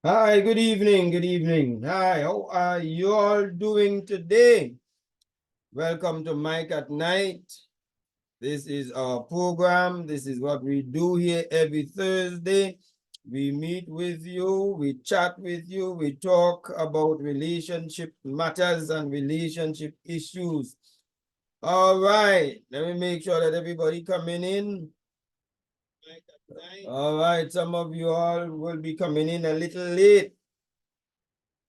Hi, good evening, good evening. Hi, how are you all doing today? Welcome to Mike at Night. This is our program. This is what we do here every Thursday. We meet with you, we chat with you, we talk about relationship matters and relationship issues. All right, let me make sure that everybody coming in. All right, some of you all will be coming in a little late.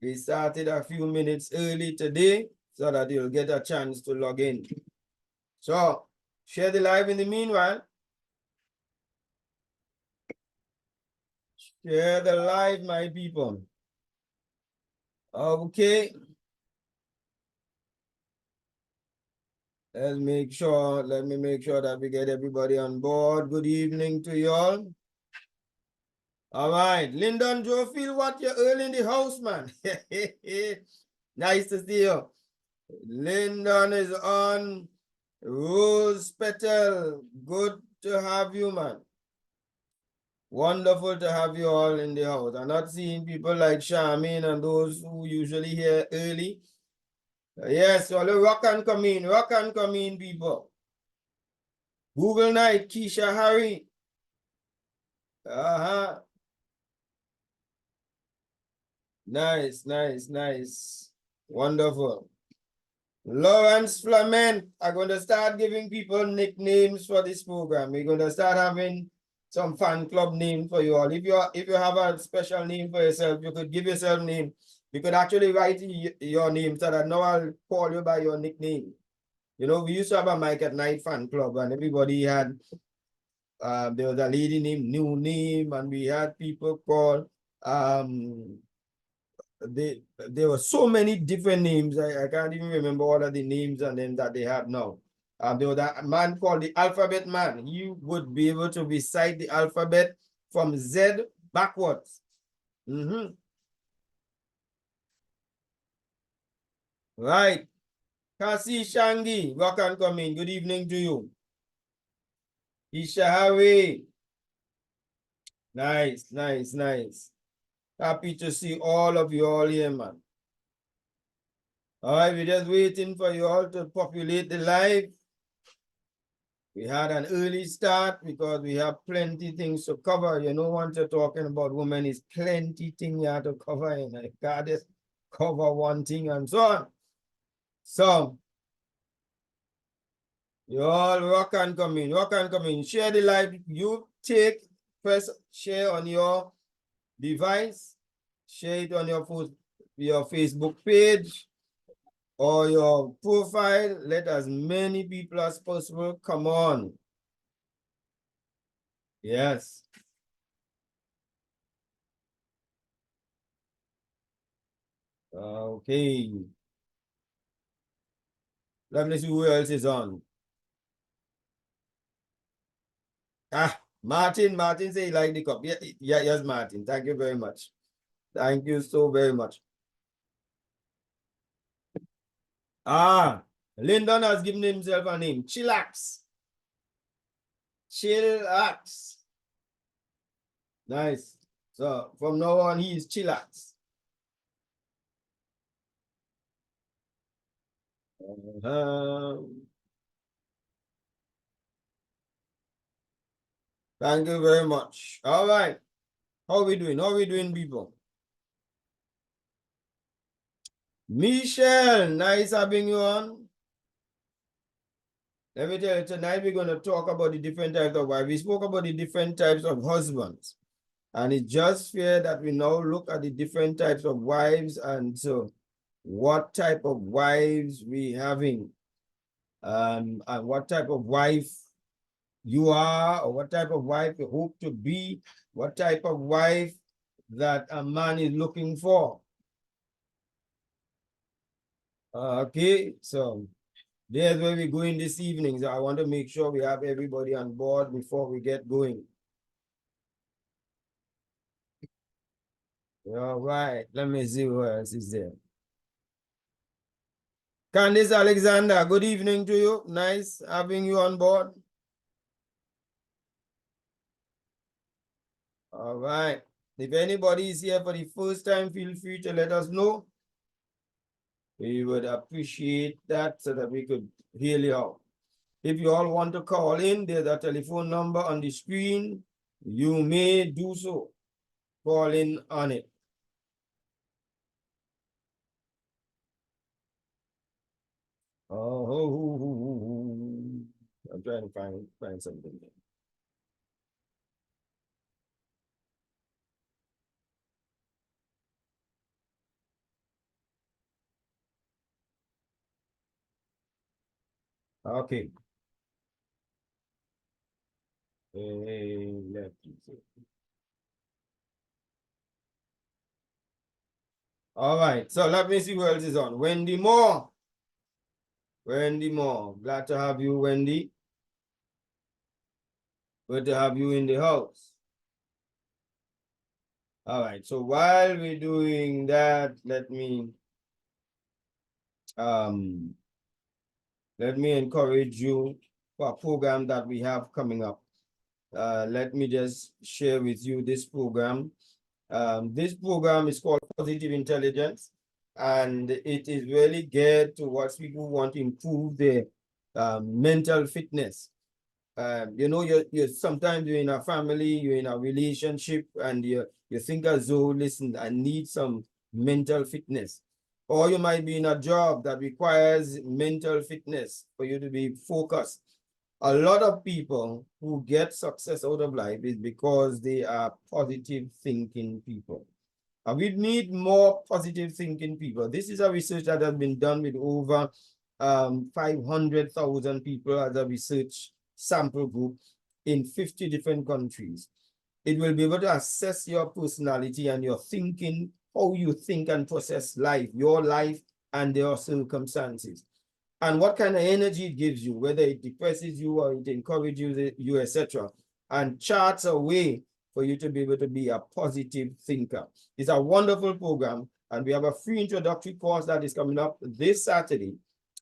We started a few minutes early today so that you'll get a chance to log in. So, share the live in the meanwhile. Share the live, my people. Okay. Let me make sure that we get everybody on board. Good evening to you all. All right. Lyndon Joe, feel what you're early in the house, man. Nice to see you. Lyndon is on. Rose Petal, good to have you, man. Wonderful to have you all in the house. I'm not seeing people like Charmaine and those who usually here early. Yes, so rock and come in, people. Google Night, Keisha Harry. Uh-huh. Nice, nice, nice. Wonderful. Lawrence Flement. I'm going to start giving people nicknames for this program. We're going to start having some fan club name for you all. If you have a special name for yourself, you could give yourself name. You could actually write your name so that now I'll call you by your nickname. You know, we used to have a Mike at Night fan club and everybody had, there was a lady named New Name and we had people called, there were so many different names. I can't even remember all of the names and then that they have now. There was a man called the Alphabet Man. He would be able to recite the alphabet from Z backwards. Right. Kasi Shangi, welcome coming. Good evening to you. Ishahawe. Nice, nice, nice. Happy to see all of you all here, man. All right, we're just waiting for you all to populate the live. We had an early start because we have plenty things to cover. You know, once you're talking about women, is plenty thing you have to cover, and I can't just cover one thing and so on. So, you all rock and come in. Share the live. You take, press share on your device, share it on your Facebook page or your profile. Let as many people as possible come on. Yes. Okay. Let me see who else is on. Martin say he like the cup. Yeah, yes, Martin. Thank you very much. Thank you so very much. Lyndon has given himself a name. Chillax. Chillax. Nice. So from now on, he is Chillax. Thank you very much. All right. How we doing? How we doing, people? Michelle, nice having you on. Let me tell you, tonight we're going to talk about the different types of wives. We spoke about the different types of husbands. And it's just fair that we now look at the different types of wives and so what type of wives we having, and what type of wife you are, or what type of wife you hope to be, what type of wife that a man is looking for. Okay, so there's where we're going this evening. So I want to make sure we have everybody on board before we get going. All right, let me see who else is there. Candice Alexander, good evening to you. Nice having you on board. All right. If anybody is here for the first time, feel free to let us know. We would appreciate that so that we could hear you out. If you all want to call in, there's a telephone number on the screen. You may do so. Call in on it. Oh, I'm trying to find something. Okay. Let's see. All right. So let me see who else is on. Wendy Moore. Wendy Moore. Glad to have you, Wendy. Good to have you in the house. All right. So while we're doing that, let me encourage you for a program that we have coming up. Let me just share with you this program. This program is called Positive Intelligence, and it is really geared towards people who want to improve their mental fitness. You know, you're sometimes you're in a family, you're in a relationship, and you think as though, listen, I need some mental fitness. Or you might be in a job that requires mental fitness for you to be focused. A lot of people who get success out of life is because they are positive thinking people. And we need more positive thinking people. This is a research that has been done with over 500,000 people as a research sample group in 50 different countries. It will be able to assess your personality and your thinking, how you think and process life, your life and your circumstances, and what kind of energy it gives you, whether it depresses you or it encourages you, etc. And charts a way for you to be able to be a positive thinker. It's a wonderful program, and we have a free introductory course that is coming up this Saturday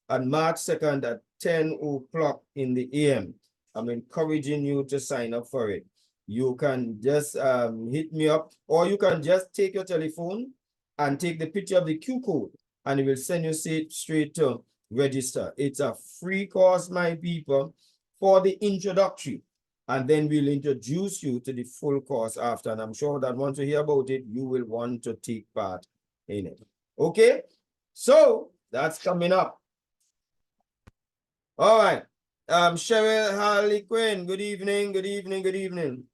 on March 2nd at 10 o'clock in the AM. I'm encouraging you to sign up for it. You can just hit me up, or you can just take your telephone and take the picture of the Q code, and it will send you straight to register. It's a free course, my people, for the introductory, and then we'll introduce you to the full course after. And I'm sure that once you hear about it, you will want to take part in it. Okay, so that's coming up. All right. Cheryl Harley Quinn, good evening, good evening, good evening.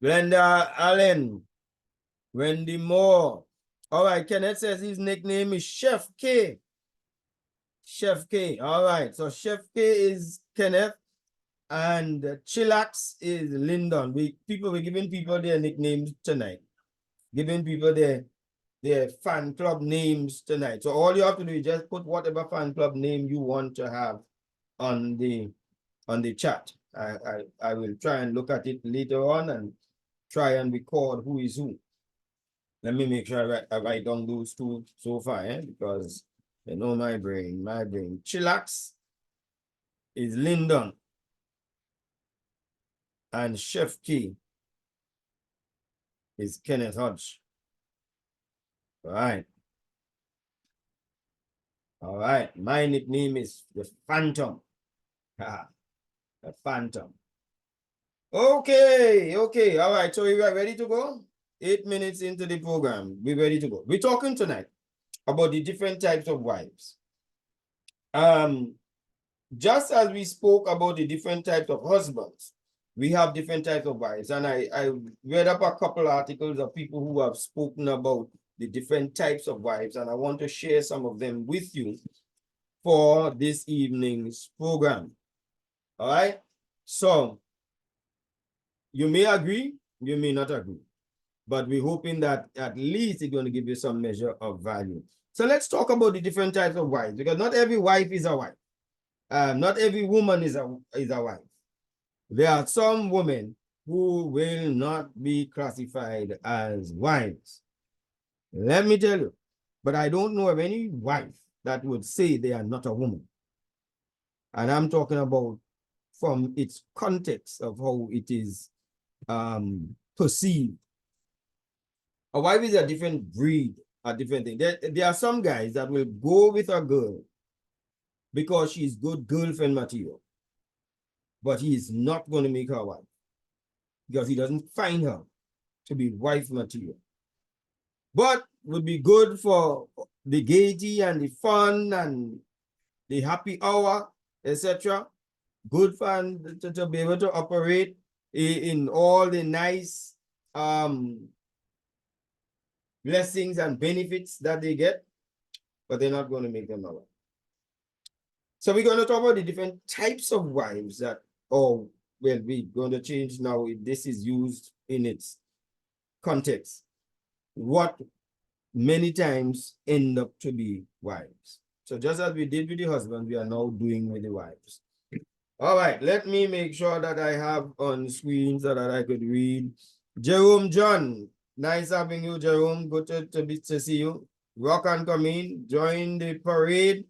Glenda Allen, Wendy Moore. All right, Kenneth says his nickname is Chef K. Chef K. All right, so Chef K is Kenneth, and Chillax is Lyndon. We're giving people their nicknames tonight, giving people their fan club names tonight. So all you have to do is just put whatever fan club name you want to have on the chat. I will try and look at it later on and try and record who is who. Let me make sure I write down those two so far, because you know my brain. Chillax is Lyndon, and Chef K is Kenneth Hodge. All right. All right. My nickname is the Phantom. The Phantom. Okay. Okay. All right. So we are ready to go? 8 minutes into the program. We're ready to go. We're talking tonight about the different types of wives. Just as we spoke about the different types of husbands, we have different types of wives. And I read up a couple articles of people who have spoken about the different types of wives, and I want to share some of them with you for this evening's program. All right? So, you may agree, you may not agree, but we're hoping that at least it's going to give you some measure of value. So let's talk about the different types of wives, because not every wife is a wife. Not every woman is a wife. There are some women who will not be classified as wives. Let me tell you, but I don't know of any wife that would say they are not a woman. And I'm talking about from its context of how it is perceive. A wife is a different breed, a different thing. There are some guys that will go with a girl because she's good girlfriend material, but he is not going to make her wife because he doesn't find her to be wife material. But would be good for the gaiety and the fun and the happy hour, etc. Good fun to be able to operate in all the nice blessings and benefits that they get, but they're not going to make them a wife. So we're going to talk about the different types of wives that, well, we're going to change now. This is used in its context. What many times end up to be wives. So just as we did with the husband, we are now doing with the wives. All right, let me make sure that I have on screen so that I could read. Jerome John, nice having you, Jerome. Good to see you. Rock and come in, join the parade,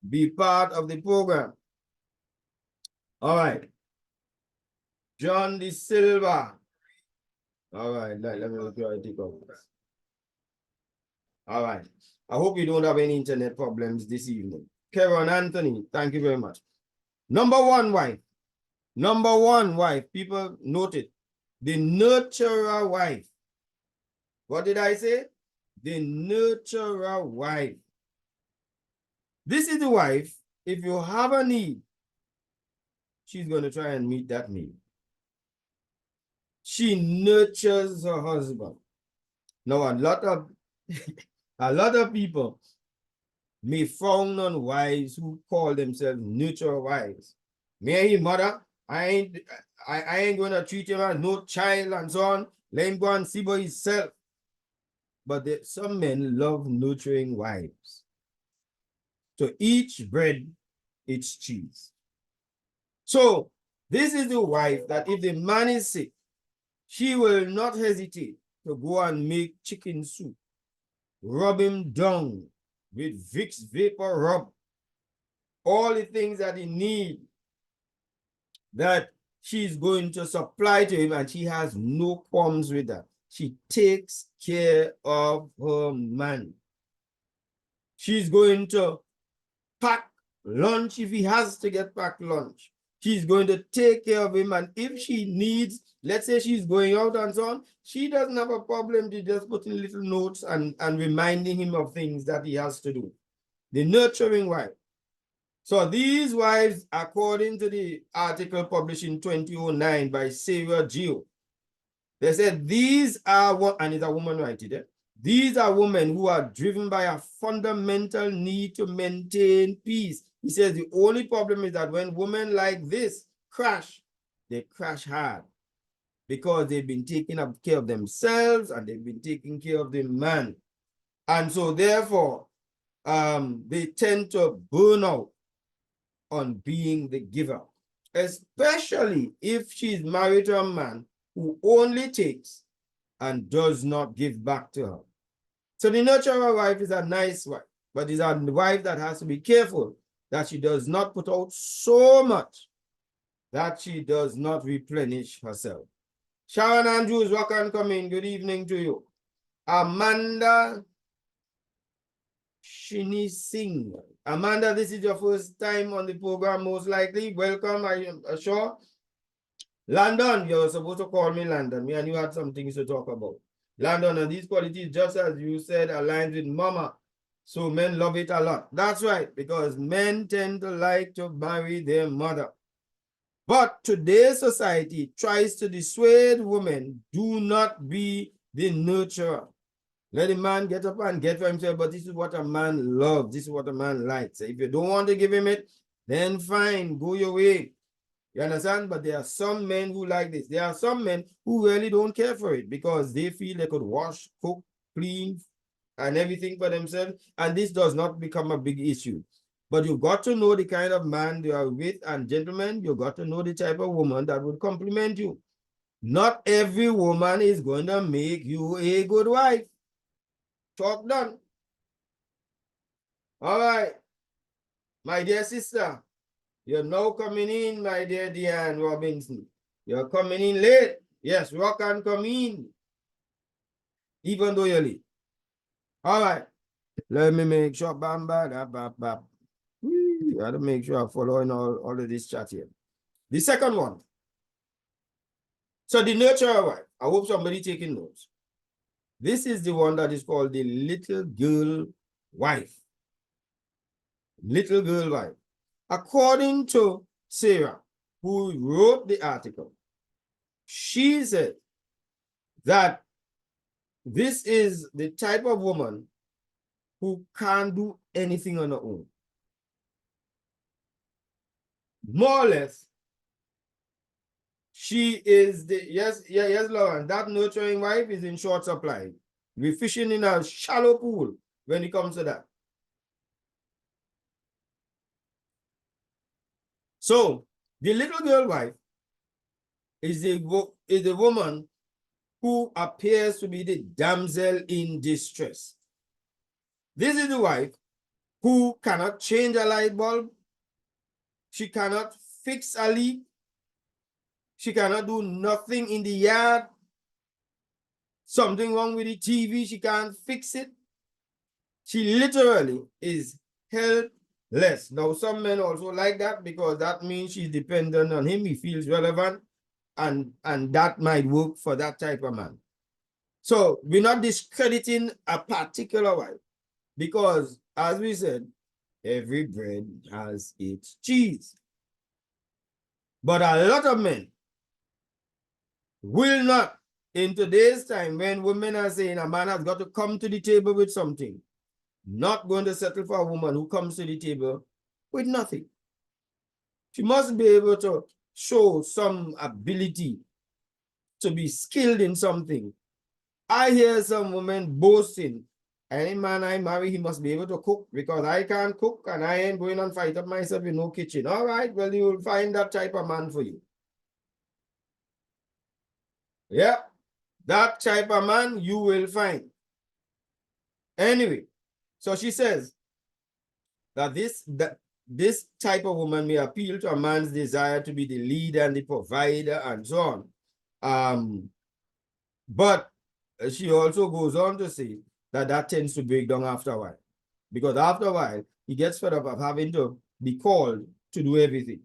be part of the program. All right. John De Silva. All right, let me look at it. All right. I hope you don't have any internet problems this evening. Karen Anthony, thank you very much. Number one wife. Number one wife. People note it. The nurturer wife. What did I say? The nurturer wife. This is the wife, if you have a need, she's going to try and meet that need. She nurtures her husband. Now, a lot of people may frown on wives who call themselves nurturer wives. Me and mother, I ain't going to treat him as no child and so on. Let him go and see by himself. But some men love nurturing wives. So each bread, each cheese. So this is the wife that if the man is sick, she will not hesitate to go and make chicken soup, rub him down with Vicks Vapor Rub, all the things that he needs that she's going to supply to him, and she has no qualms with that. She takes care of her man. She's going to pack lunch if he has to get packed lunch. She's going to take care of him, and if she needs, let's say she's going out and so on, she doesn't have a problem to just put in little notes and reminding him of things that he has to do. The nurturing wife. So these wives, according to the article published in 2009 by Sarah Geo, they said these are, and it's a woman writing there, these are women who are driven by a fundamental need to maintain peace. He says the only problem is that when women like this crash, they crash hard because they've been taking care of themselves and they've been taking care of the man. And so therefore, they tend to burn out on being the giver, especially if she's married to a man who only takes and does not give back to her. So the nurturer wife is a nice wife, but is a wife that has to be careful that she does not put out so much that she does not replenish herself. Sharon Andrews, welcome, come in. Good evening to you. Amanda Shini Singh. Amanda, this is your first time on the program, most likely. Welcome, I am sure. Landon, you're supposed to call me Landon. Me and you had some things to talk about. Landon, and these qualities, just as you said, aligns with mama. So men love it a lot. That's right, because men tend to like to marry their mother. But today's society tries to dissuade women, do not be the nurturer. Let a man get up and get for himself, but this is what a man loves. This is what a man likes. If you don't want to give him it, then fine, go your way. You understand? But there are some men who like this. There are some men who really don't care for it because they feel they could wash, cook, clean, and everything for themselves. And this does not become a big issue. But you've got to know the kind of man you are with, and gentlemen, you've got to know the type of woman that would compliment you. Not every woman is going to make you a good wife. Talk done. All right. My dear sister, you're now coming in, my dear Deanne Robinson. You're coming in late. Yes, rock and come in. Even though you're late. All right. Let me make sure. Bam, bam, bam, bam, bam. Gotta make sure I'm following all of this chat here. The second one. So the nurturer wife. I hope somebody taking notes. This is the one that is called the little girl wife. Little girl wife. According to Sarah, who wrote the article, she said that this is the type of woman who can't do anything on her own. More or less, she is the, yes, Lauren, that nurturing wife is in short supply. We're fishing in a shallow pool when it comes to that. So the little girl wife is the woman who appears to be the damsel in distress. This is the wife who cannot change a light bulb. She cannot fix a leak. She cannot do nothing in the yard. Something wrong with the TV, she can't fix it. She literally is helpless. Now, some men also like that because that means she's dependent on him. He feels relevant, and that might work for that type of man. So we're not discrediting a particular wife because, as we said, every bread has its cheese. But a lot of men will not, in today's time, when women are saying a man has got to come to the table with something, not going to settle for a woman who comes to the table with nothing. She must be able to show some ability to be skilled in something. I hear some women boasting, any man I marry, he must be able to cook because I can't cook and I ain't going and fight up myself in no kitchen. All right, well, you will find that type of man for you. Yeah, that type of man you will find. Anyway, so she says that this type of woman may appeal to a man's desire to be the leader and the provider and so on. But she also goes on to say that tends to break down after a while. Because after a while, he gets fed up of having to be called to do everything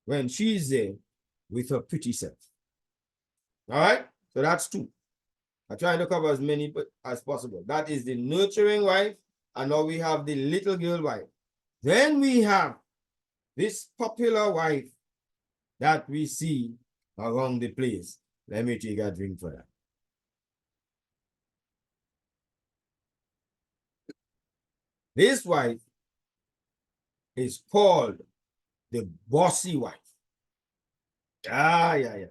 when she's there with her pretty self. All right? So that's two. I'm trying to cover as many as possible. That is the nurturing wife, and now we have the little girl wife. Then we have this popular wife that we see around the place. Let me take a drink for that. This wife is called the bossy wife. Yeah.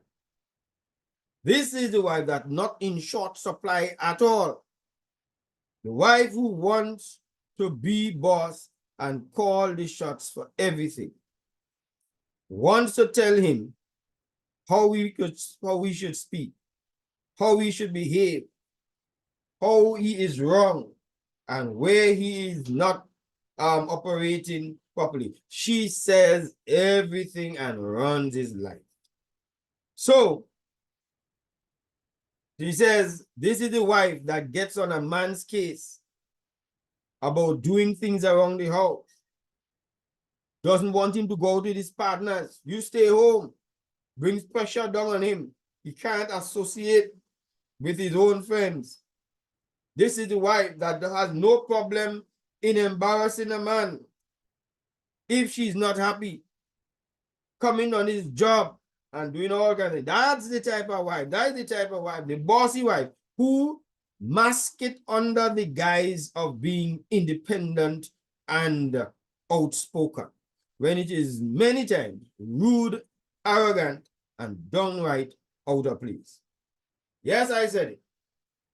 This is the wife that's not in short supply at all. The wife who wants to be boss and call the shots for everything. Wants to tell him how we should speak, how we should behave, how he is wrong, and where he is not operating properly. She says everything and runs his life. So she says this is the wife that gets on a man's case about doing things around the house. Doesn't want him to go to his partners. You stay home. Brings pressure down on him. He can't associate with his own friends. This is the wife that has no problem in embarrassing a man if she's not happy, coming on his job and doing all kinds of things. That's the type of wife. That's the type of wife, the bossy wife, who mask it under the guise of being independent and outspoken, when it is many times rude, arrogant, and downright out of place. Yes, I said it.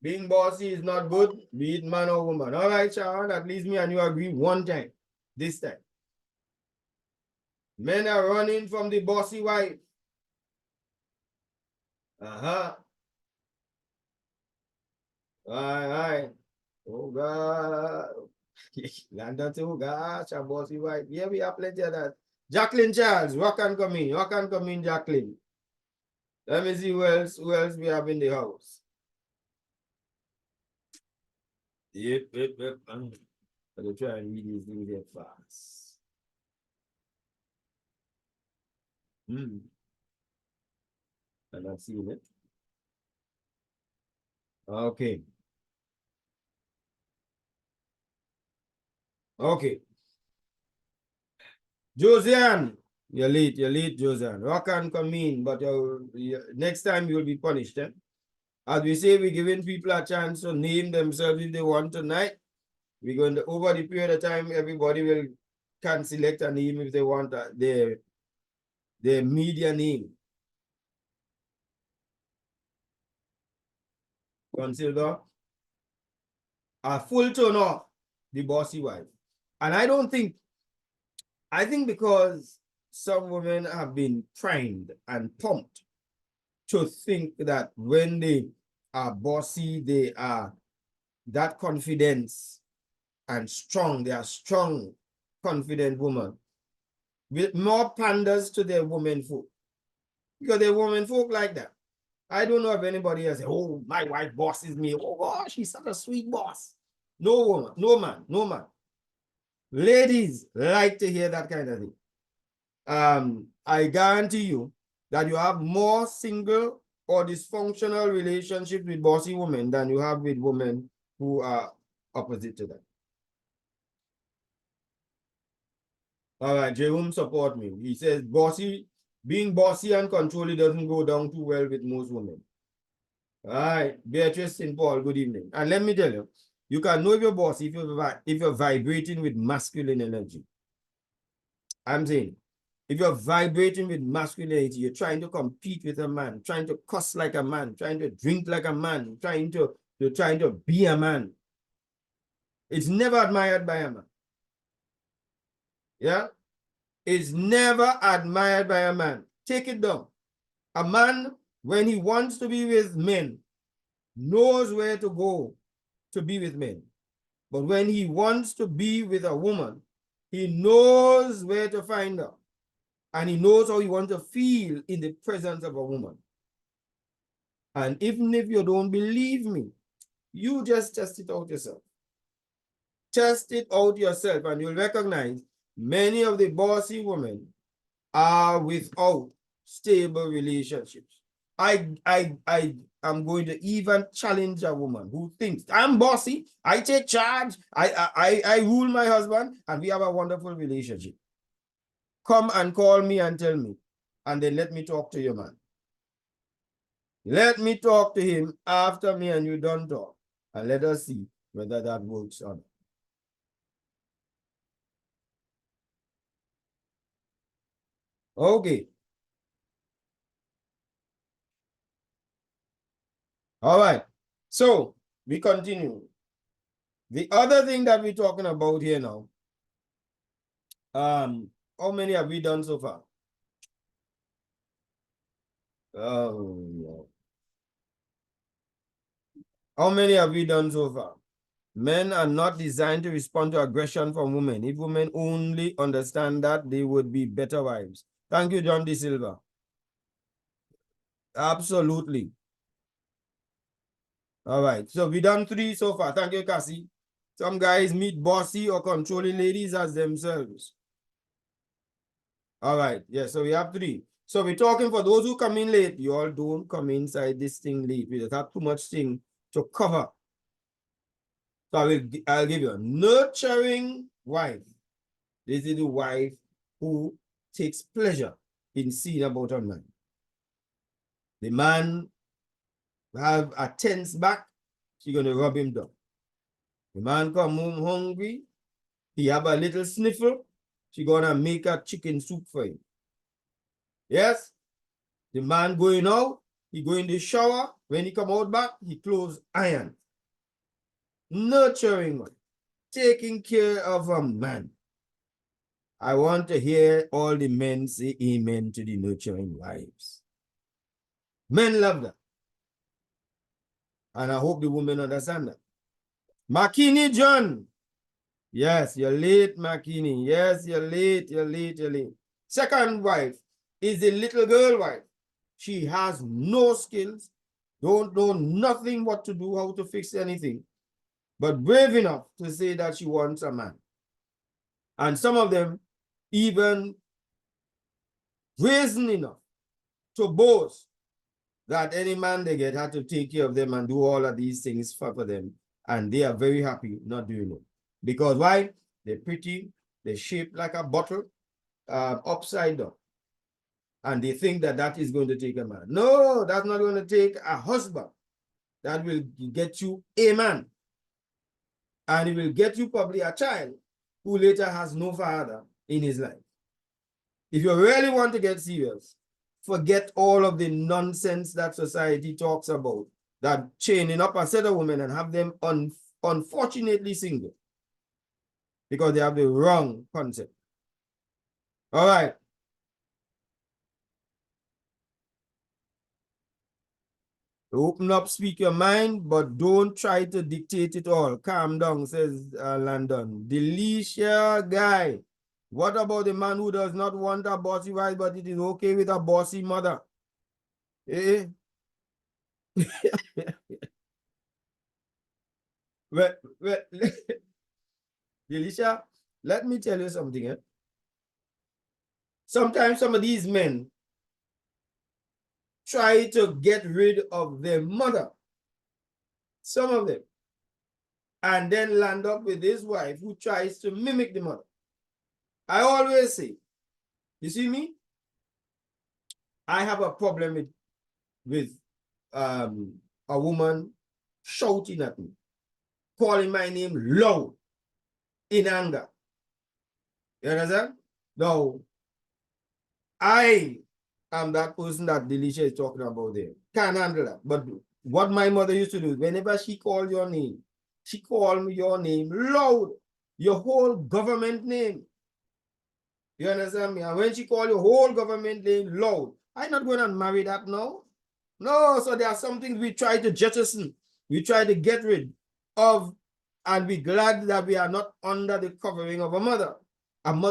Being bossy is not good, be it man or woman. All right, Sharon, at least me and you agree one time, this time. Men are running from the bossy wife. Aye. Oh, God. London to gosh, a bossy wife. Yeah, we have plenty of that. Jacqueline Charles, what can come in? What can come in, Jacqueline? Let me see who else we have in the house. Yep. I'm gonna try and read these things here fast. I'm not seeing it. Okay. Okay. Josiane, you're late, Josiane. Rock and come in, but next time you'll be punished. Eh? As we say, we're giving people a chance to name themselves if they want tonight. We're going to, over the period of time, everybody can select a name if they want their media name. Consider a full turn off the bossy wife. And I think because some women have been primed and pumped to think that when they are bossy, they are that confidence and strong. They are strong, confident women with more panders to their women folk. Because they're women folk like that. I don't know if anybody else say, oh, my wife bosses me. Oh, gosh, she's such a sweet boss. No woman, no man. Ladies like to hear that kind of thing. I guarantee you that you have more single or dysfunctional relationships with bossy women than you have with women who are opposite to that. All right, Jerome support me. He says being bossy and controlling doesn't go down too well with most women. All right, Beatrice St. Paul, good evening. And let me tell you, you can know your boss if you're vibrating with masculine energy. I'm saying, if you're vibrating with masculinity, you're trying to compete with a man, trying to cuss like a man, trying to drink like a man, you're trying to be a man. It's never admired by a man. Yeah? It's never admired by a man. Take it down. A man, when he wants to be with men, knows where to go to be with men. But when he wants to be with a woman, he knows where to find her. And he knows how he wants to feel in the presence of a woman. And even if you don't believe me, you just test it out yourself. Test it out yourself and you'll recognize many of the bossy women are without stable relationships. I am going to even challenge a woman who thinks I'm bossy, I take charge, I rule my husband, and we have a wonderful relationship. Come and call me and tell me, and then let me talk to your man. Let me talk to him after me and you done talk, and let us see whether that works or not. Okay. All right. So we continue. The other thing that we're talking about here now, how many have we done so far? How many have we done so far? Men are not designed to respond to aggression from women. If women only understand that, they would be better wives. Thank you, John D. Silva. Absolutely. All right. So we done 3 so far. Thank you, Cassie. Some guys meet bossy or controlling ladies as themselves. All right. Yeah, so we have 3. So we're talking for those who come in late. You all don't come inside this thing late. We just have too much thing to cover. So I'll give you a nurturing wife. This is the wife who takes pleasure in seeing about her man. The man have a tense back, she's going to rub him down. The man come home hungry, he have a little sniffle, she going to make a chicken soup for him. Yes? The man going out, he go in the shower, when he come out back, he clothes iron. Nurturing one, taking care of a man. I want to hear all the men say amen to the nurturing wives. Men love that. And I hope the women understand that. Makini John. Yes, you're late, Makini. Yes, you're late. Second wife is the little girl wife. She has no skills, don't know nothing what to do, how to fix anything, but brave enough to say that she wants a man. And some of them even brazen enough to boast that any man they get had to take care of them and do all of these things for them. And they are very happy not doing it. Because why? They're pretty, they're shaped like a bottle, upside down. And they think that that is going to take a man. No, that's not going to take a husband. That will get you a man. And it will get you probably a child who later has no father in his life. If you really want to get serious, forget all of the nonsense that society talks about, that chaining up a set of women and have them unfortunately single, because they have the wrong concept. All right. Open up, speak your mind, but don't try to dictate it all. Calm down, says Landon. Delicia guy. What about the man who does not want a bossy wife, but it is okay with a bossy mother? Eh? well, Delicia, let me tell you something. Eh? Sometimes some of these men try to get rid of their mother. Some of them. And then land up with his wife who tries to mimic the mother. I always say, you see me? I have a problem with a woman shouting at me, calling my name loud in anger. You understand? No, I am that person that Delisha is talking about there. Can't handle that. But what my mother used to do, whenever she called your name, she called me your name loud, your whole government name. You understand me? And when she called your whole government name loud, I'm not going to marry that now. No, so there are some things we try to jettison. We try to get rid of, and be glad that we are not under the covering of a mother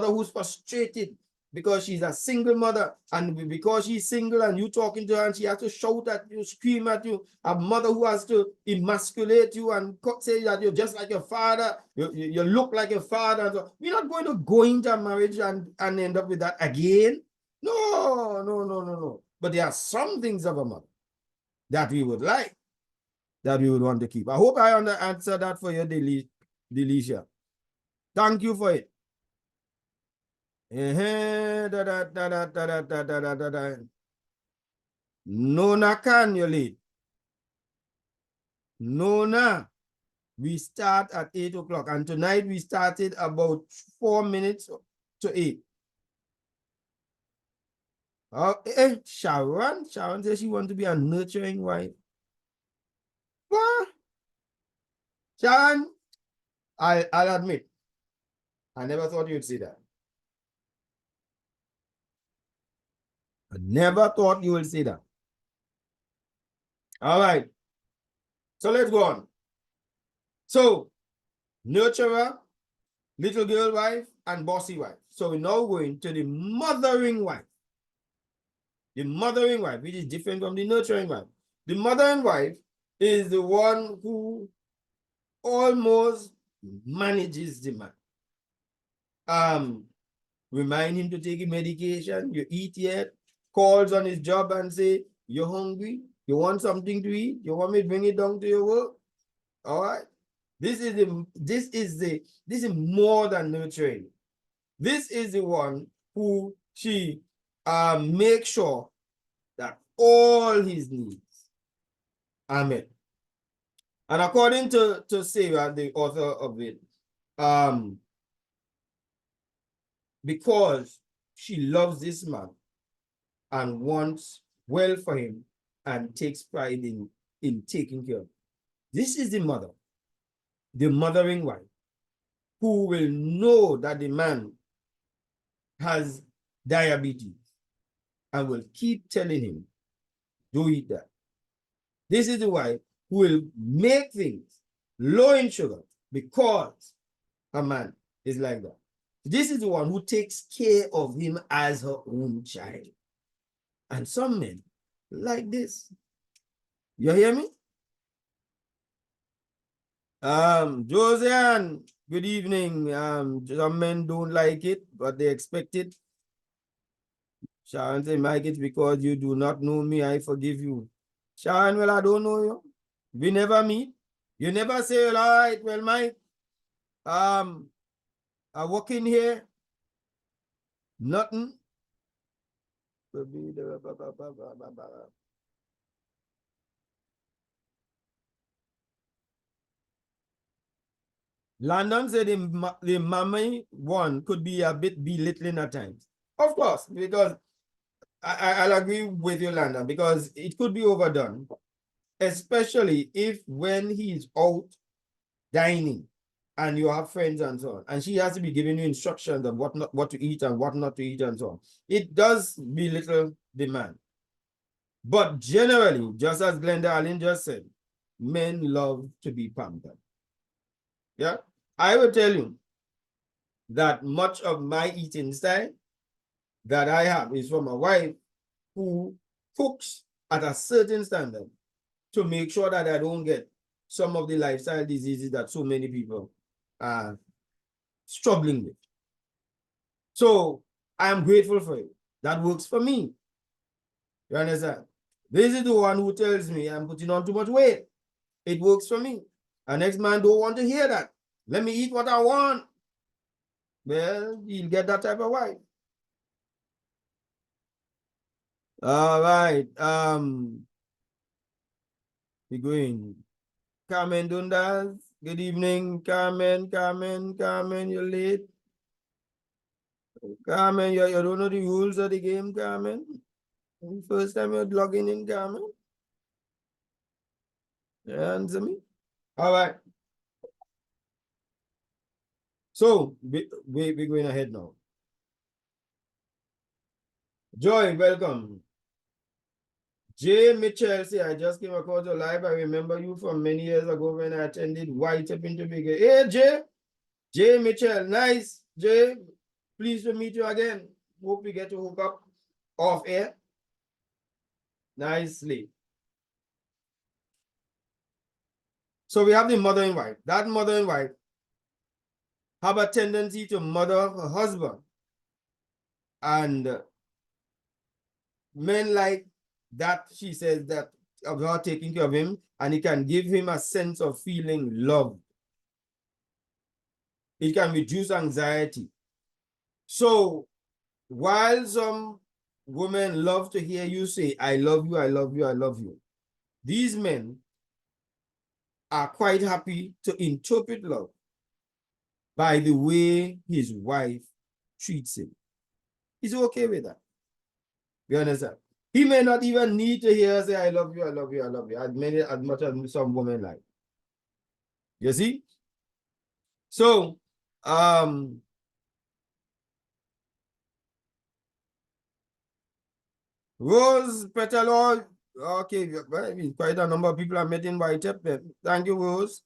who's frustrated because she's a single mother, and because she's single and you talking to her and she has to shout at you, scream at you, a mother who has to emasculate you and say that you're just like your father, you look like your father. So we're not going to go into a marriage and end up with that again. No, no, no, no, no. But there are some things of a mother that we would like, that we would want to keep. I hope I answered that for you, Delicia. Thank you for it. Nona can you lead? Nona, we start at 8 o'clock, and tonight we started about 4 minutes to 8. Sharon says she wants to be a nurturing wife. What? Sharon, I'll admit, I never thought you'd say that. I never thought you would say that. All right. So let's go on. So, nurturer, little girl wife, and bossy wife. So we're now going to the mothering wife. The mothering wife, which is different from the nurturing wife. The mothering wife is the one who almost manages the man. Remind him to take his medication, you eat yet, calls on his job and say, you're hungry, you want something to eat, you want me to bring it down to your work? All right. This is more than nurturing. This is the one who she makes sure that all his needs are met. And according to Sarah, the author of it, because she loves this man and wants well for him and takes pride in taking care of him. This is the mother, the mothering wife, who will know that the man has diabetes and will keep telling him, do eat that. This is the wife who will make things low in sugar because a man is like that. This is the one who takes care of him as her own child. And some men like this. You hear me? Josiane, good evening. Some men don't like it, but they expect it. Sharon say, Mike, it's because you do not know me. I forgive you. Sharon, well, I don't know you. We never meet. You never say, well, all right, well, Mike, I walk in here, nothing. London said the mommy one could be a bit belittling at times. Of course, because I'll agree with you, London, because it could be overdone, especially if when he's out dining and you have friends and so on, and she has to be giving you instructions on what to eat and what not to eat and so on. It does belittle the man. But generally, just as Glenda Allen just said, men love to be pampered. Yeah, I will tell you that much of my eating style that I have is from a wife who cooks at a certain standard to make sure that I don't get some of the lifestyle diseases that so many people are struggling with. So I am grateful for it. That works for me. You understand? This is the one who tells me I'm putting on too much weight. It works for me. Our next man don't want to hear that. Let me eat what I want. Well, you'll get that type of wife. All right. We're going. Carmen Dundas. Good evening, Carmen, you're late. Carmen, you don't know the rules of the game, Carmen. First time you're logging in, Carmen. Answer me. All right. So we're going ahead now. Joy, welcome. Jay Mitchell say, I just came across your live. I remember you from many years ago when I attended White Up in Jamaica. Hey, Jay Mitchell, nice. Jay, pleased to meet you again. Hope we get to hook up off air. Nicely. So we have the mother and wife. That mother and wife have a tendency to mother her husband. And men like that, she says, that of her taking care of him, and it can give him a sense of feeling loved. It can reduce anxiety. So while some women love to hear you say, I love you, I love you, I love you, these men are quite happy to interpret love by the way his wife treats him. He's okay with that. You understand? He may not even need to hear say, I love you, I love you, I love you, as much as some women like. You see? So, Rose Petalor, okay, quite a number of people are met in White Up. Thank you, Rose.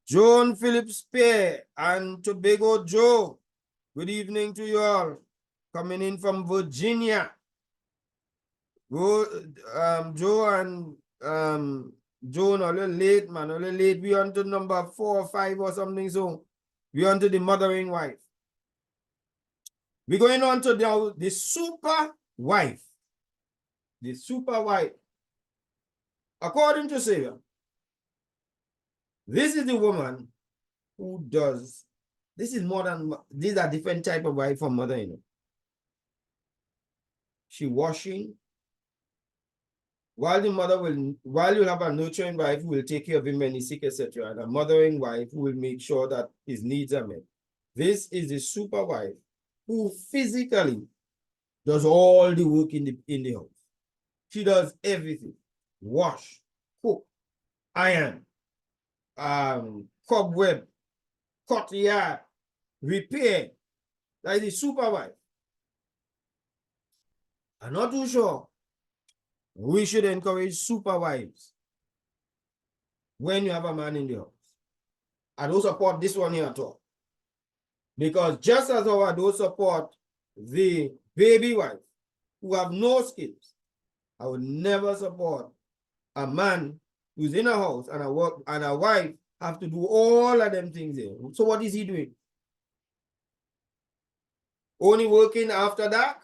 Joan Phillips Spear and Tobago Joe. Good evening to you all. Coming in from Virginia. Joe and Joan, a little late, man. A little late. We on to number 4 or 5 or something. So we on to the mothering wife. We're going on to the super wife. The super wife. According to Sarah, this is the woman who does, this is more than, these are different type of wife from mother-in-law. She washing, while you have a nurturing wife who will take care of him when he's sick, etc., and a mothering wife who will make sure that his needs are met. This is the super wife who physically does all the work in the house. She does everything. Wash, cook, iron, cobweb, cut the yard, repair. That is the super wife. I'm not too sure. We should encourage super wives when you have a man in the house. I don't support this one here at all. Because just as I don't support the baby wife who have no skills, I would never support a man who's in a house and a wife have to do all of them things there. So what is he doing? Only working after dark?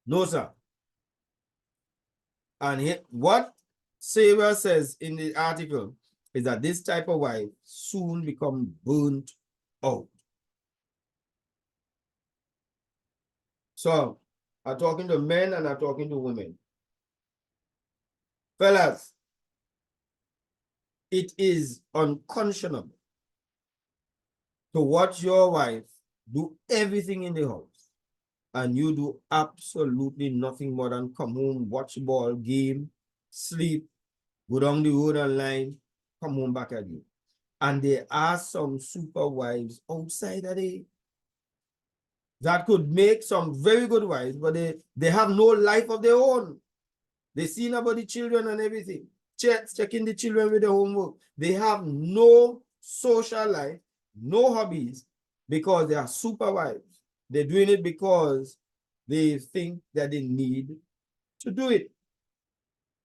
No, sir. And what Sarah says in the article is that this type of wife soon become burnt out. So I'm talking to men and I'm talking to women. Fellas, it is unconscionable to watch your wife do everything in the house and you do absolutely nothing more than come home, watch ball, game, sleep, go down the road online, come home back again. And there are some super wives outside of it that could make some very good wives, but they have no life of their own. They see about the children and everything. Checking the children with the homework. They have no social life, no hobbies, because they are super wives. They're doing it because they think that they need to do it.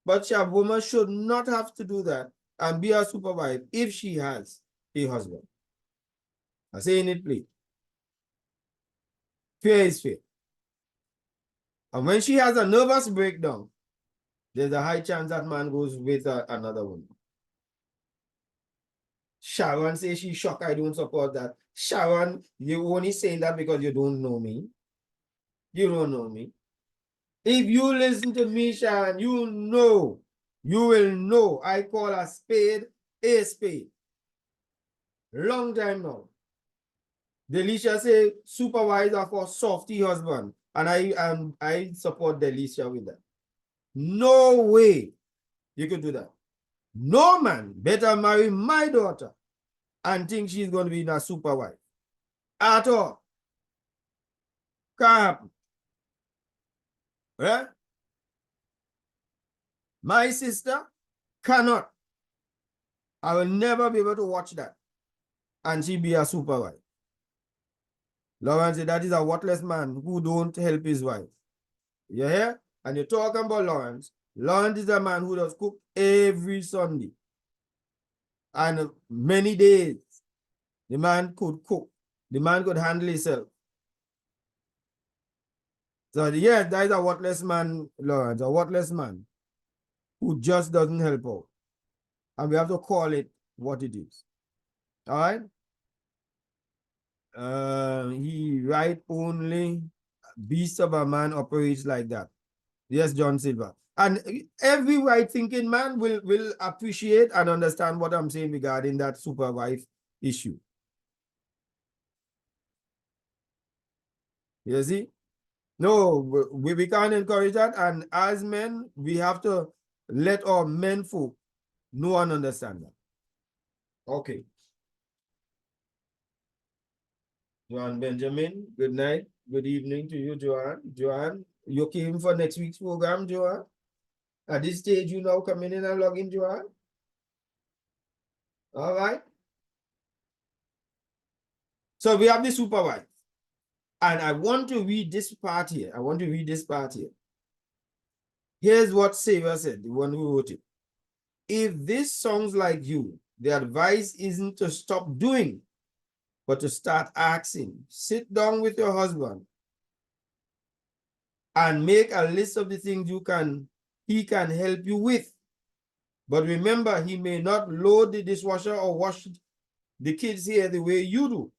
But a woman should not have to do that and be a super wife if she has a husband. I'm saying it please. Fair is fair. And when she has a nervous breakdown, there's a high chance that man goes with another woman. Sharon says she's shocked. I don't support that. Sharon, you only saying that because you don't know me. You don't know me. If you listen to me, Sharon, you will know I call a spade a spade. Long time now. Delisha say supervisor for softy husband. And I support Delisha with that. No way you could do that. No man better marry my daughter and think she's going to be a super wife. At all. Can't happen. Right? My sister cannot. I will never be able to watch that. And she be a super wife. Lawrence said that is a worthless man who don't help his wife. You hear? And you're talking about Lawrence. Lawrence is a man who does cook every Sunday. And many days, the man could cook. The man could handle himself. So yes, that is a worthless man, Lawrence, a worthless man who just doesn't help out. And we have to call it what it is. All right? He right only beast of a man operates like that. Yes, John Silver. And every right-thinking man will appreciate and understand what I'm saying regarding that super wife issue. You see? No, we can't encourage that. And as men, we have to let our men folk know and understand that. Okay. Joanne Benjamin, good night. Good evening to you, Joanne. Joanne, you came for next week's program, Joanne? At this stage, you now come in and log in, Joanne? All right. So we have the super wife. And I want to read this part here. Here's what Sarah said, the one who wrote it. If this sounds like you, the advice isn't to stop doing, but to start asking. Sit down with your husband and make a list of the things he can help you with. But remember, he may not load the dishwasher or wash the kids' hair the way you do.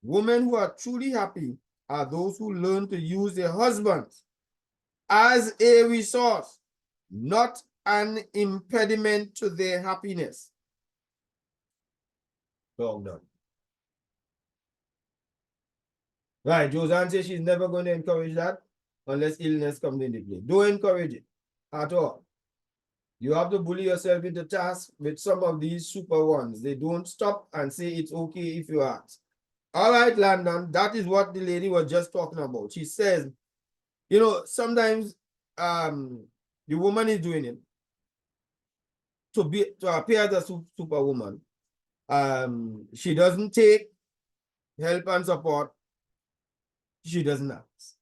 Women who are truly happy are those who learn to use their husbands as a resource, not an impediment to their happiness. Well done. Right, Joanne says she's never going to encourage that unless illness comes into play. Don't encourage it at all. You have to bully yourself into task with some of these super ones. They don't stop and say it's okay if you ask. All right, Landon, that is what the lady was just talking about. She says, you know, sometimes the woman is doing it to appear as a superwoman. She doesn't take help and support. She doesn't ask.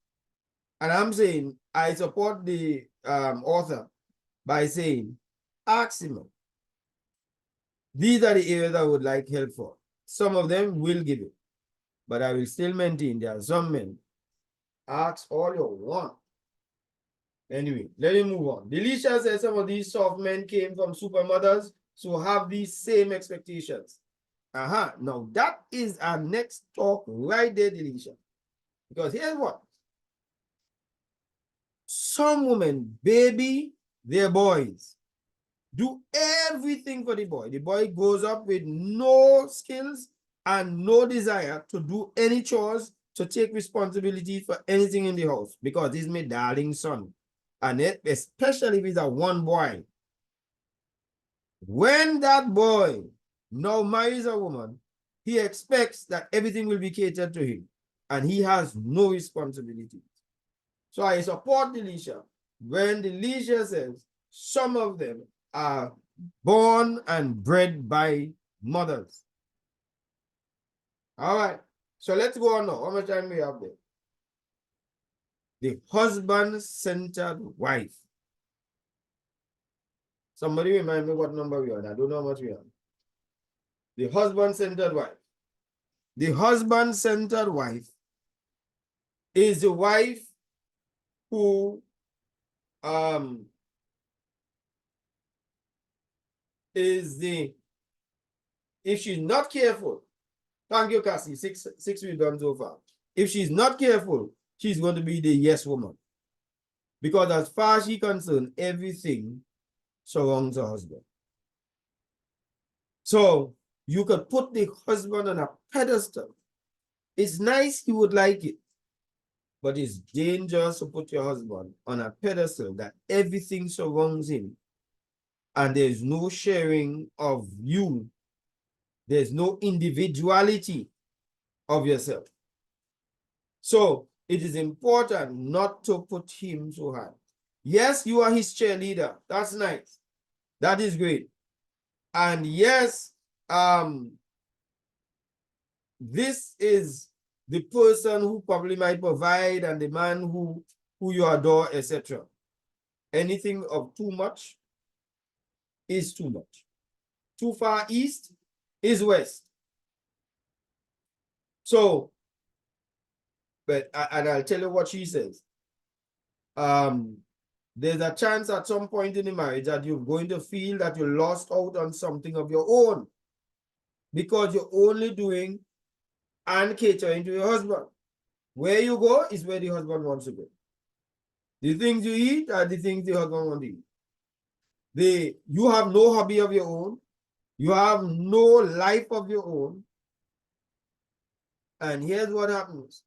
And I'm saying I support the author by saying, ask him. These are the areas I would like help for. Some of them will give it, but I will still maintain there are some men. Ask all you want. Anyway, let me move on. Delisha says some of these soft men came from supermothers, so have these same expectations. Now that is our next talk right there, Delisha. Because here's what. Some women baby their boys. Do everything for the boy. The boy goes up with no skills and no desire to do any chores, to take responsibility for anything in the house, because he's my darling son. And especially if he's a one boy. When that boy now marries a woman, he expects that everything will be catered to him, and he has no responsibility. So I support Delisha when Delisha says some of them are born and bred by mothers. All right. So let's go on now. How much time we have there? The husband-centered wife. Somebody remind me what number we are. I don't know how much we are. The husband-centered wife. The husband-centered wife is the wife who is the, if she's not careful, thank you, Cassie, six we've done so far. If she's not careful, she's going to be the yes woman. Because as far as she's concerned, everything surrounds her husband. So you could put the husband on a pedestal. It's nice, he would like it. But it's dangerous to put your husband on a pedestal that everything surrounds him. And there's no sharing of you. There's no individuality of yourself. So it is important not to put him so high. Yes, you are his cheerleader. That's nice. That is great. And yes, this is the person who probably might provide and the man who you adore, etc. Anything of too much is too much. Too far east is west. So, and I'll tell you what she says. There's a chance at some point in the marriage that you're going to feel that you lost out on something of your own because you're only doing and catering to your husband. Where you go is where the husband wants to go. The things you eat are the things the husband wants to eat. You have no hobby of your own. You have no life of your own. And here's what happens.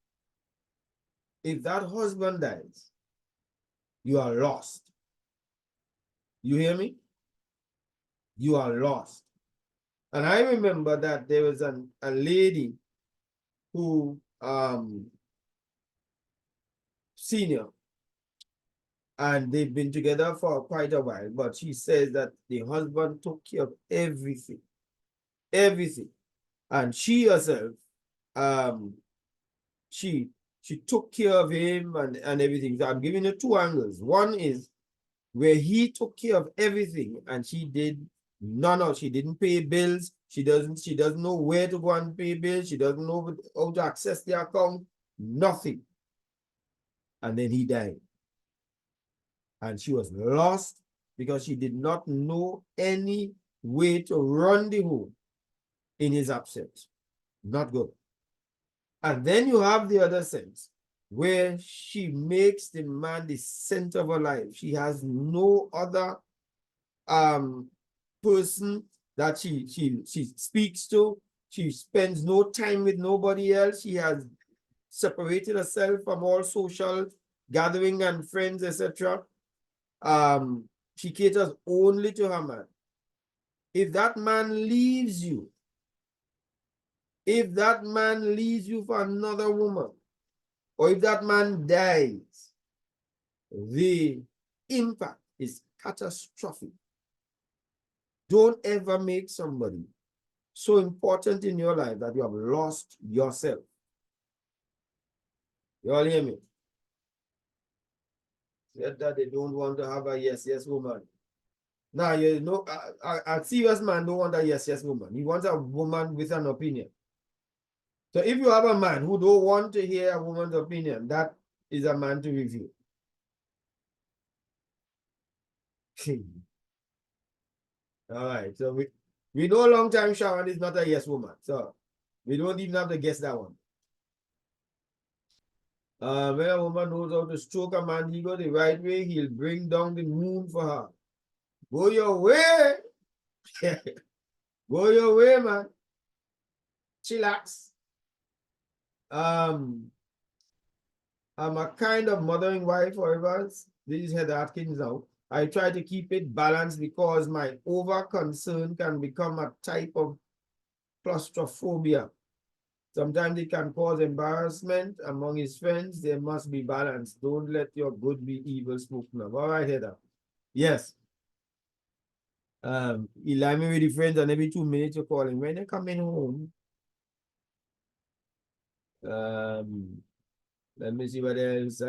If that husband dies, you are lost. You hear me? You are lost. And I remember that there was a lady who, senior, and they've been together for quite a while, but she says that the husband took care of everything. Everything. And she herself, she took care of him and everything. So I'm giving you two angles. One is where he took care of everything and she did none of, she didn't pay bills. She doesn't know where to go and pay bills. She doesn't know how to access the account. Nothing. And then he died. And she was lost because she did not know any way to run the home in his absence. Not good. And then you have the other sense where she makes the man the center of her life. She has no other person that she speaks to. She spends no time with nobody else. She has separated herself from all social gathering and friends, etc. She caters only to her man. If that man leaves you, for another woman, or if that man dies, the impact is catastrophic. Don't ever make somebody so important in your life that you have lost yourself. You all hear me? said that they don't want to have a yes, yes woman. Now, you know, a serious man don't want a yes, yes woman. He wants a woman with an opinion. So if you have a man who don't want to hear a woman's opinion, that is a man to review. All right. So we know a long time Sharon is not a yes woman. So we don't even have to guess that one. When a woman knows how to stroke a man ego the right way, he'll bring down the moon for her. Go your way. Go your way, man. Chillax. I'm a kind of mothering wife, however. This is Heather Atkins now. I try to keep it balanced because my over concern can become a type of claustrophobia. Sometimes it can cause embarrassment among his friends. There must be balance. Don't let your good be evil spoken of. All right, Heather. Yes. He lie me with the friends and every 2 minutes you're calling. When they're coming home. Let me see what else.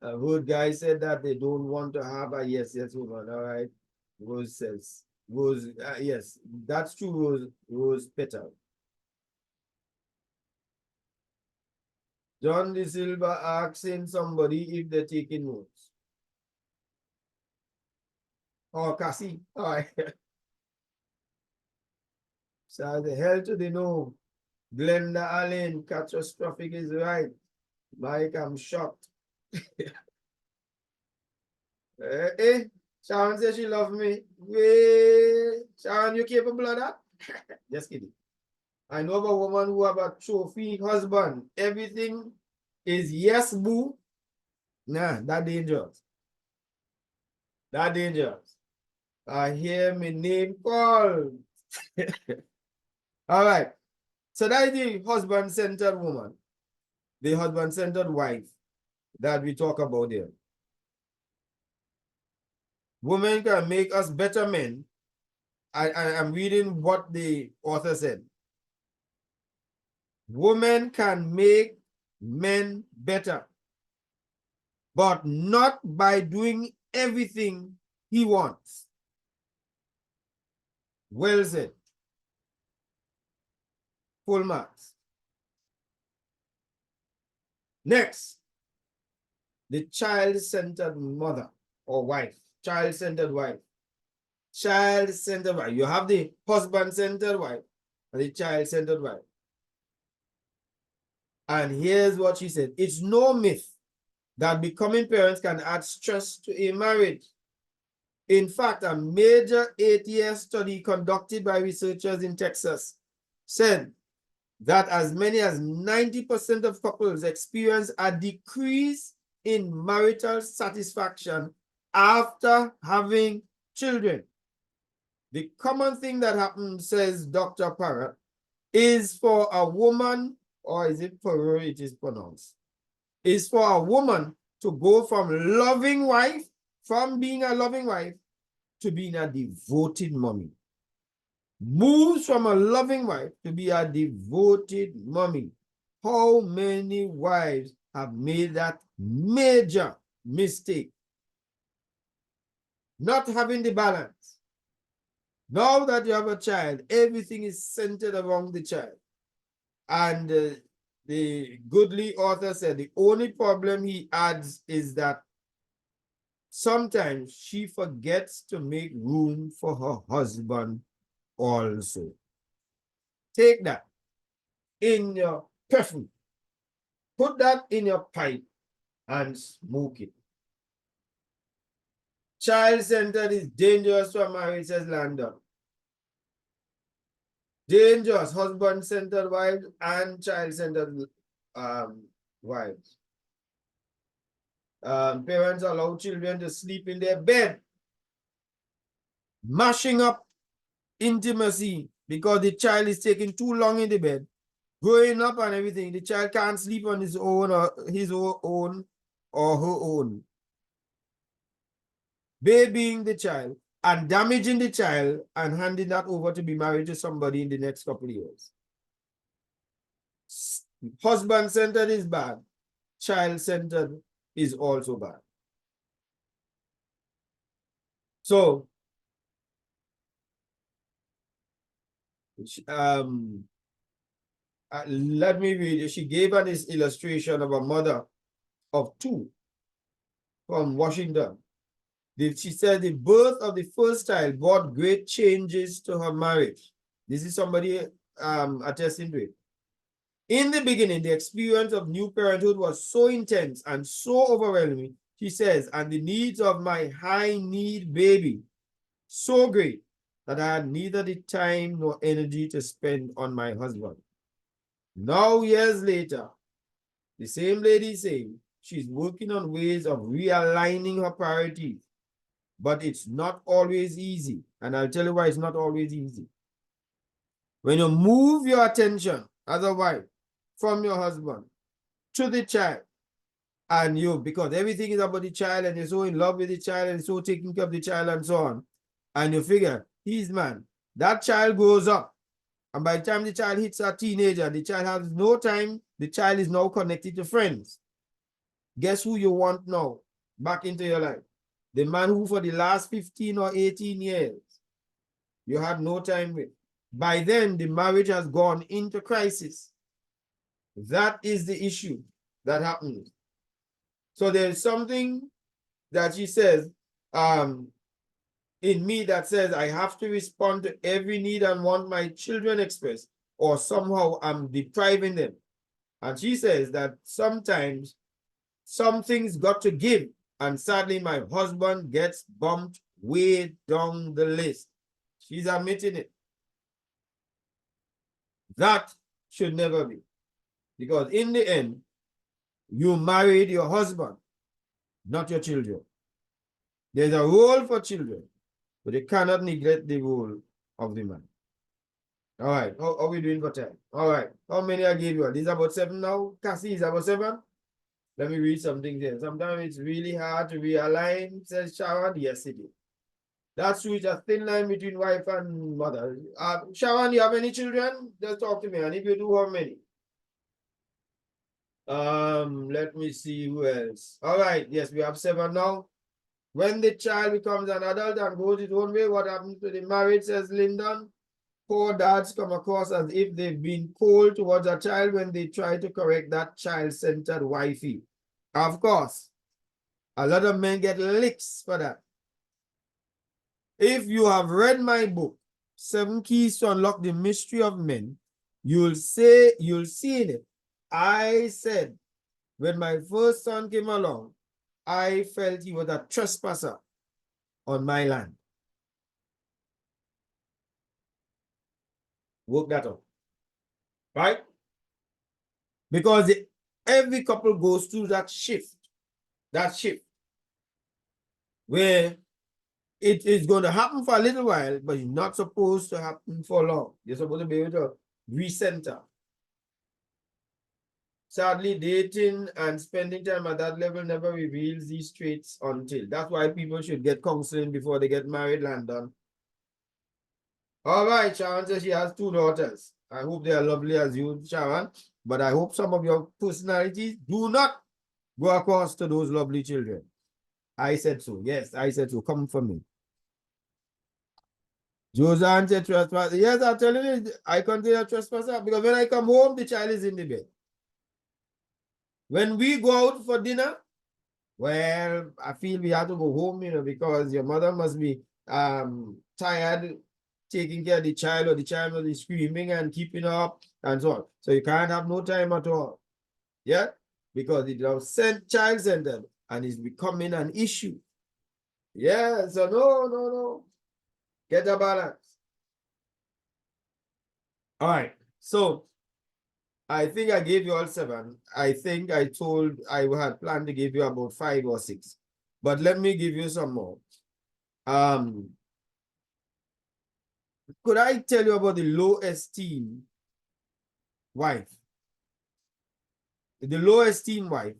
A good guy said that they don't want to have a yes, yes woman. All right. Rose says. Rose, yes, that's true, Rose Petal. John De Silva asking somebody if they're taking notes. Oh, Cassie. All right. So the hell to the no. Glenda Allen, catastrophic is right. Mike, I'm shocked. Sharon says she love me. Wait, Sharon, you capable of that? Just kidding. I know of a woman who have a trophy husband. Everything is yes, boo. Nah, that dangerous. That dangerous. I hear my name called. All right. So that is the husband-centered woman. The husband-centered wife that we talk about there. Women can make us better men. I'm reading what the author said. Women can make men better, but not by doing everything he wants. Well said. Full marks. Next, the child-centered mother or wife. Child-centered wife. Child-centered wife. You have the husband-centered wife and the child-centered wife. And here's what she said. It's no myth that becoming parents can add stress to a marriage. In fact, a major 8-year study conducted by researchers in Texas said that as many as 90% of couples experience a decrease in marital satisfaction after having children. The common thing that happens, says Dr. Parrott, is for a woman, or is it for it is pronounced, is for a woman to go from loving wife, from being a loving wife, to being a devoted mommy. Moves from a loving wife to be a devoted mommy. How many wives have made that major mistake? Not having the balance. Now that you have a child, everything is centered around the child. And the goodly author said the only problem he adds is that sometimes she forgets to make room for her husband also. Take that in your perfume. Put that in your pipe and smoke it. Child-centered is dangerous for marriage, says Landon. Dangerous husband-centered wives and child-centered wives. Parents allow children to sleep in their bed, mashing up intimacy because the child is taking too long in the bed, growing up and everything. The child can't sleep on his own or his own or her own. Babying the child and damaging the child and handing that over to be married to somebody in the next couple of years. Husband-centered is bad. Child-centered is also bad. So, let me read. She gave us this illustration of a mother of two from Washington. She said the birth of the first child brought great changes to her marriage. This is somebody attesting to it. In the beginning, the experience of new parenthood was so intense and so overwhelming, she says, and the needs of my high-need baby so great that I had neither the time nor energy to spend on my husband. Now, years later, the same lady saying she's working on ways of realigning her priorities, but it's not always easy. And I'll tell you why it's not always easy. When you move your attention as a wife from your husband to the child, and because everything is about the child, and you're so in love with the child, and so taking care of the child, and so on, and you figure, he's man, that child grows up, and by the time the child hits a teenager, the child has no time, the child is now connected to friends. Guess who you want now back into your life? The man who for the last 15 or 18 years, you had no time with. By then, the marriage has gone into crisis. That is the issue that happens. So there's something that she says in me that says I have to respond to every need and want my children express, or somehow I'm depriving them. And she says that sometimes something's got to give, and sadly my husband gets bumped way down the list. She's admitting it. That should never be. Because in the end, you married your husband, not your children. There's a role for children, but you cannot neglect the role of the man. All right, how are we doing for time? All right, how many I gave you? These are about 7 now. Cassie is about 7. Let me read something there. Sometimes it's really hard to realign, says Sharon. Yes, it is. That's true. It's a thin line between wife and mother. Sharon, you have any children? Just talk to me. And if you do, how many? Let me see who else. All right, yes, we have 7 now. When the child becomes an adult and goes his own way, what happens to the marriage, says Lyndon? Poor dads come across as if they've been cold towards a child when they try to correct that child-centered wifey. Of course, a lot of men get licks for that. If you have read my book, 7 Keys to Unlock the Mystery of Men, you'll see in it. I said, when my first son came along, I felt he was a trespasser on my land. Work that out. Right? Because every couple goes through that shift where it is going to happen for a little while, but it's not supposed to happen for long. You're supposed to be able to recenter. Sadly, dating and spending time at that level never reveals these traits until. That's why people should get counseling before they get married, Landon. All right, Sharon says she has 2 daughters. I hope they are lovely as you, Sharon. But I hope some of your personalities do not go across to those lovely children. I said so. Yes, I said so. Come from me. Josanne said trespasser. Yes, I'm telling you, I consider trespasser because when I come home, the child is in the bed. When we go out for dinner, well, I feel we have to go home, because your mother must be tired taking care of the child, or the child must be screaming and keeping up and so on. So you can't have no time at all. Yeah? Because it is child-centered and it's becoming an issue. Yeah, so no. Get a balance. All right. So I think I gave you all 7. I think I had planned to give you about 5 or 6. But let me give you some more. Could I tell you about the low esteem wife? The low esteem wife.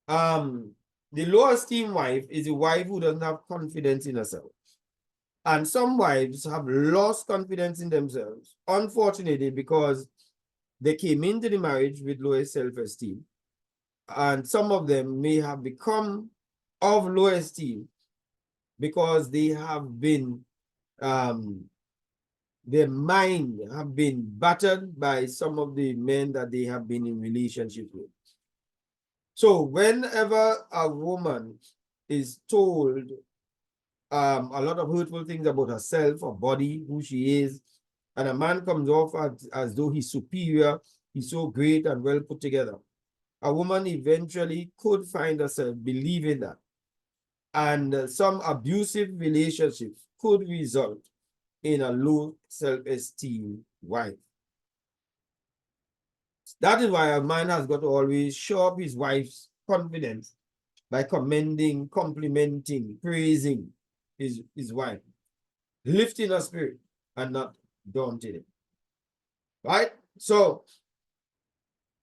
The low esteem wife is a wife who doesn't have confidence in herself. And some wives have lost confidence in themselves, unfortunately, because they came into the marriage with low self-esteem. And some of them may have become of low esteem because they have been, their mind have been battered by some of the men that they have been in relationship with. So whenever a woman is told a lot of hurtful things about herself, her body, who she is, and a man comes off as though he's superior, he's so great and well put together, a woman eventually could find herself believing that. And some abusive relationships could result in a low self-esteem wife. That is why a man has got to always show up his wife's confidence by commending, complimenting, praising his wife, lifting her spirit and not daunting it. Right? So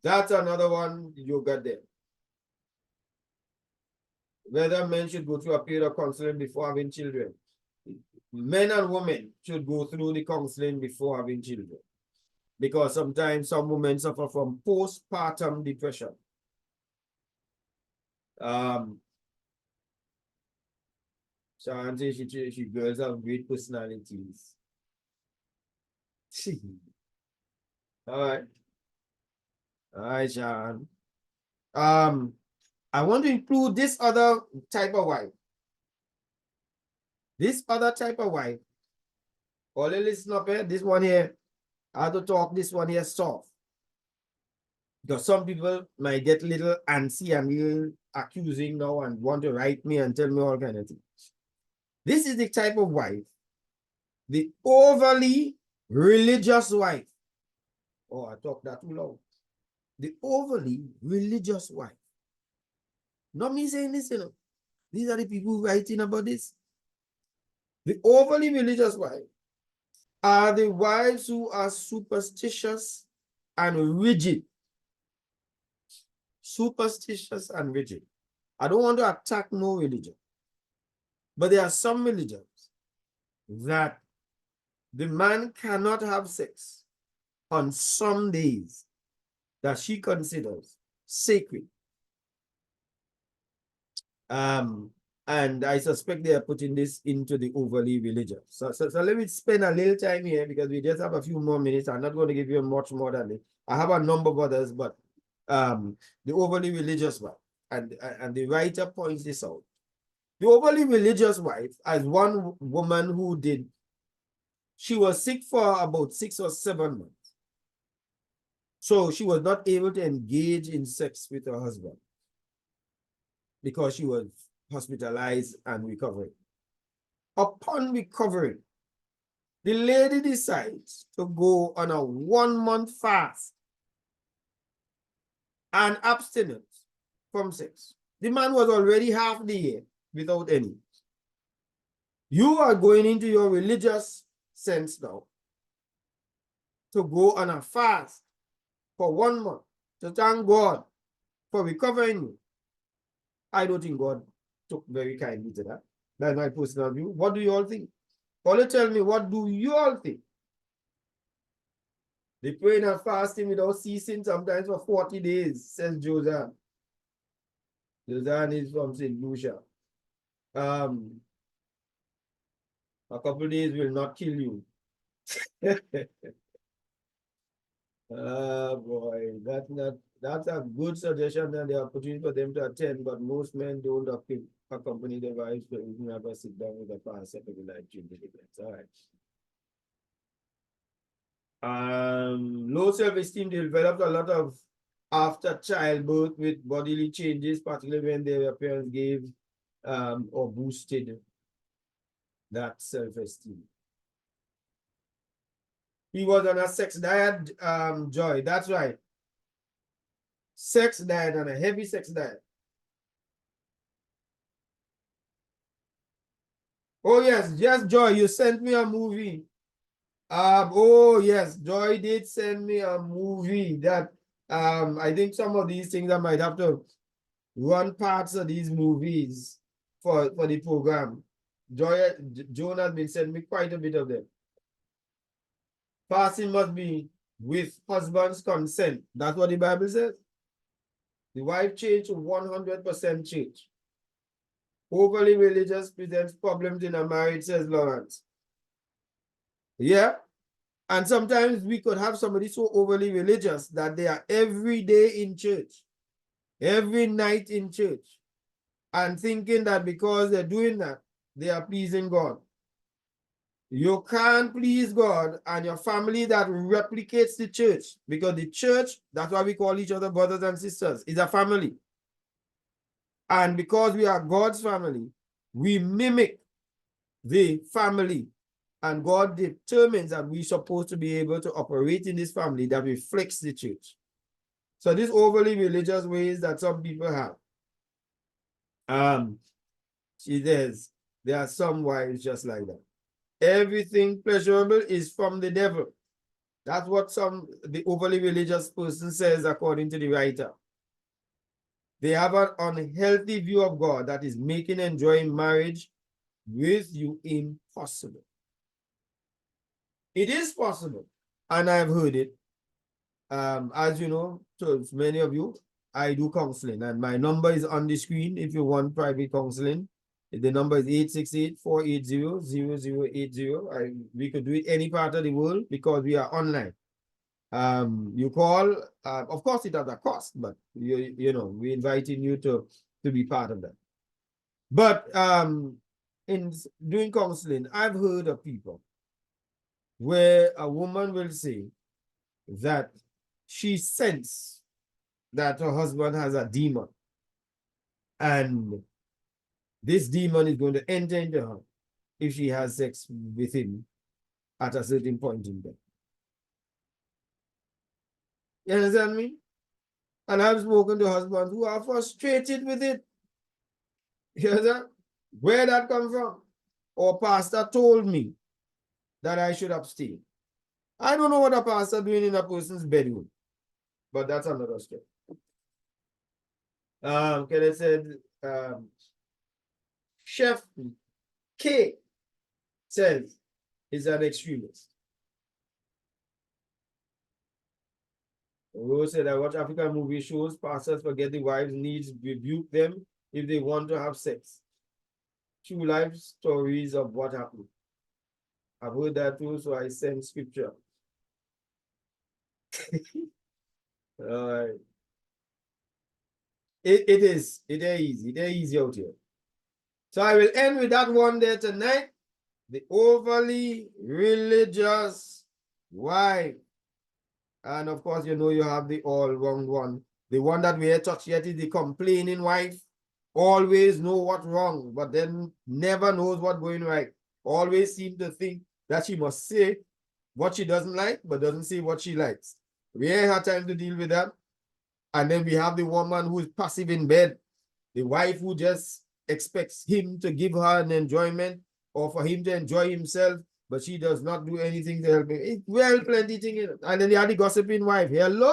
that's another one you got there. Whether men should go through a period of counseling before having children. Men and women should go through the counseling before having children. Because sometimes some women suffer from postpartum depression. Sharon says she girls have great personalities. All right. All right, Sharon. I want to include this other type of wife. This other type of wife. Only listen up here. This one here, I have to talk this one here soft. Because some people might get a little antsy and little accusing now and want to write me and tell me all kind of things. This is the type of wife, the overly religious wife. Oh, I talked that too loud. The overly religious wife. Not me saying this, you know. These are the people writing about this. The overly religious wife are the wives who are superstitious and rigid. Superstitious and rigid. I don't want to attack no religion. But there are some religions that the man cannot have sex on some days that she considers sacred. And I suspect they are putting this into the overly religious. So let me spend a little time here because we just have a few more minutes. I'm not going to give you much more than it. I have a number of others, but the overly religious one. And the writer points this out. The overly religious wife, as one woman who did, she was sick for about 6 or 7 months. So she was not able to engage in sex with her husband because she was hospitalized and recovering. Upon recovering, the lady decides to go on a 1-month fast and abstinence from sex. The man was already half the year without any. You are going into your religious sense now to go on a fast for 1 month to thank God for recovering you. I don't think God took very kindly to that. That's my personal view. What do you all think? Only tell me, what do you all think? They praying and fasting without ceasing sometimes for 40 days, says Josan. Josan is from St. Lucia. A couple days will not kill you. Boy, that's a good suggestion that they are putting for them to attend, but most men don't accompany their wives to even have a sit down with a pastor for the life changing events. All right. Low self-esteem developed a lot of after childbirth with bodily changes, particularly when their parents gave or boosted that self-esteem. He was on a sex diet, Joy. That's right. Sex diet and a heavy sex diet. Oh, yes. Yes, Joy, you sent me a movie. Oh, yes. Joy did send me a movie that I think some of these things I might have to run parts of these movies for the program. Joan has been sending me quite a bit of them. Fasting must be with husband's consent. That's what the Bible says. The wife changed to 100% church. Overly religious presents problems in a marriage, says Lawrence. Yeah. And sometimes we could have somebody so overly religious that they are every day in church, every night in church, and thinking that because they're doing that, they are pleasing God. You can't please God and your family that replicates the church, because the church, that's why we call each other brothers and sisters, is a family. And because we are God's family, we mimic the family. And God determines that we're supposed to be able to operate in this family that reflects the church. So these overly religious ways that some people have, there are some wives just like that. Everything pleasurable is from the devil. That's what the overly religious person says, according to the writer. They have an unhealthy view of God that is making enjoying marriage with you impossible. It is possible, and I've heard it. As you know, to many of you, I do counseling, and my number is on the screen if you want private counseling. The number is 868-480-0080. We could do it any part of the world because we are online. You call, of course it has a cost, but you know, we're inviting you to be part of that. But in doing counseling, I've heard of people where a woman will say that she senses that her husband has a demon, and this demon is going to enter into her if she has sex with him at a certain point in time. You understand me? And I've spoken to husbands who are frustrated with it. You understand? Where that come from? Or pastor told me that I should abstain. I don't know what a pastor doing in a person's bedroom, but that's another story. Kenneth said, Chef K says is an extremist. Who said I watch African movie shows, pastors forget the wives' needs, rebuke them if they want to have sex. True life stories of what happened. I've heard that too, so I send scripture. All right. They're easy. They're easy out here. So I will end with that one there tonight. The overly religious wife. And of course, you know, you have the all wrong one. The one that we had touched yet is the complaining wife. Always know what's wrong, but then never knows what's going right. Always seem to think that she must say what she doesn't like, but doesn't say what she likes. We ain't had time to deal with that. And then we have the woman who is passive in bed. The wife who just expects him to give her an enjoyment or for him to enjoy himself, but she does not do anything to help him. Well, plenty things. And then you have the gossiping wife. Hello?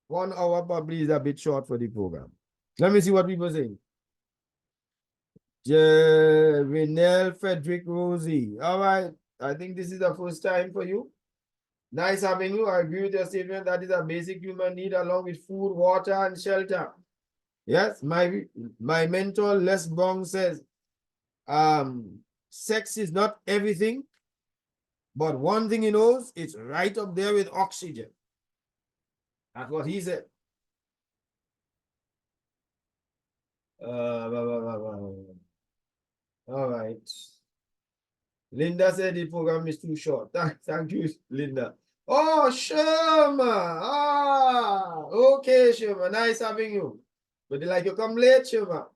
1 hour probably is a bit short for the program. Let me see what people say. Renel Frederick Rosie. All right. I think this is the first time for you. Nice having you. I agree with your statement. That is a basic human need along with food, water, and shelter. Yes, my mentor Les Bong says, sex is not everything, but one thing he knows, it's right up there with oxygen. That's what he said. All right. Linda said the program is too short. Thank you, Linda. Oh, Sherma. Ah, okay, Sherma. Nice having you. But they like you come late, Sherma.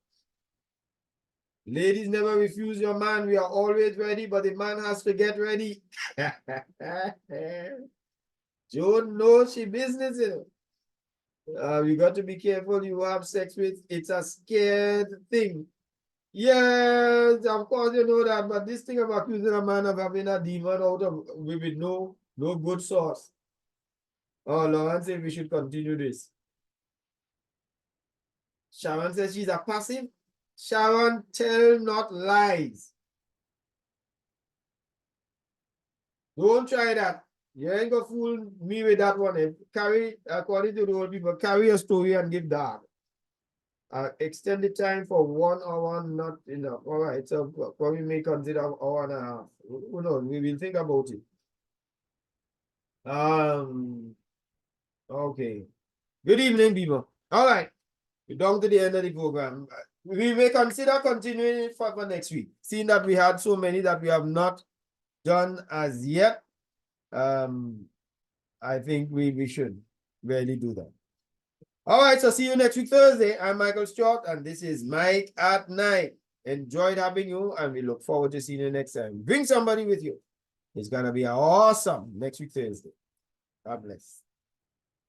Ladies never refuse your man. We are always ready, but the man has to get ready. Joe knows she business. You got to be careful you have sex with. It's a scared thing. Yes, of course you know that, but this thing of accusing a man of having a demon out of with no good source. Oh, Lawrence said we should continue this. Sharon says she's a passive. Sharon, tell not lies. Don't try that. You ain't gonna fool me with that one. Carry, according to the old people, carry a story and give that. Extend the time for 1 hour, not enough. All right, so probably may consider 1.5 hours. Who knows? We will think about it. Okay. Good evening, people. All right, we're down to the end of the program. We may consider continuing it for next week, seeing that we had so many that we have not done as yet. I think we should really do that. All right, so see you next week, Thursday. I'm Michael Stewart, and this is Mike at Night. Enjoyed having you, and we look forward to seeing you next time. Bring somebody with you. It's going to be awesome next week, Thursday. God bless.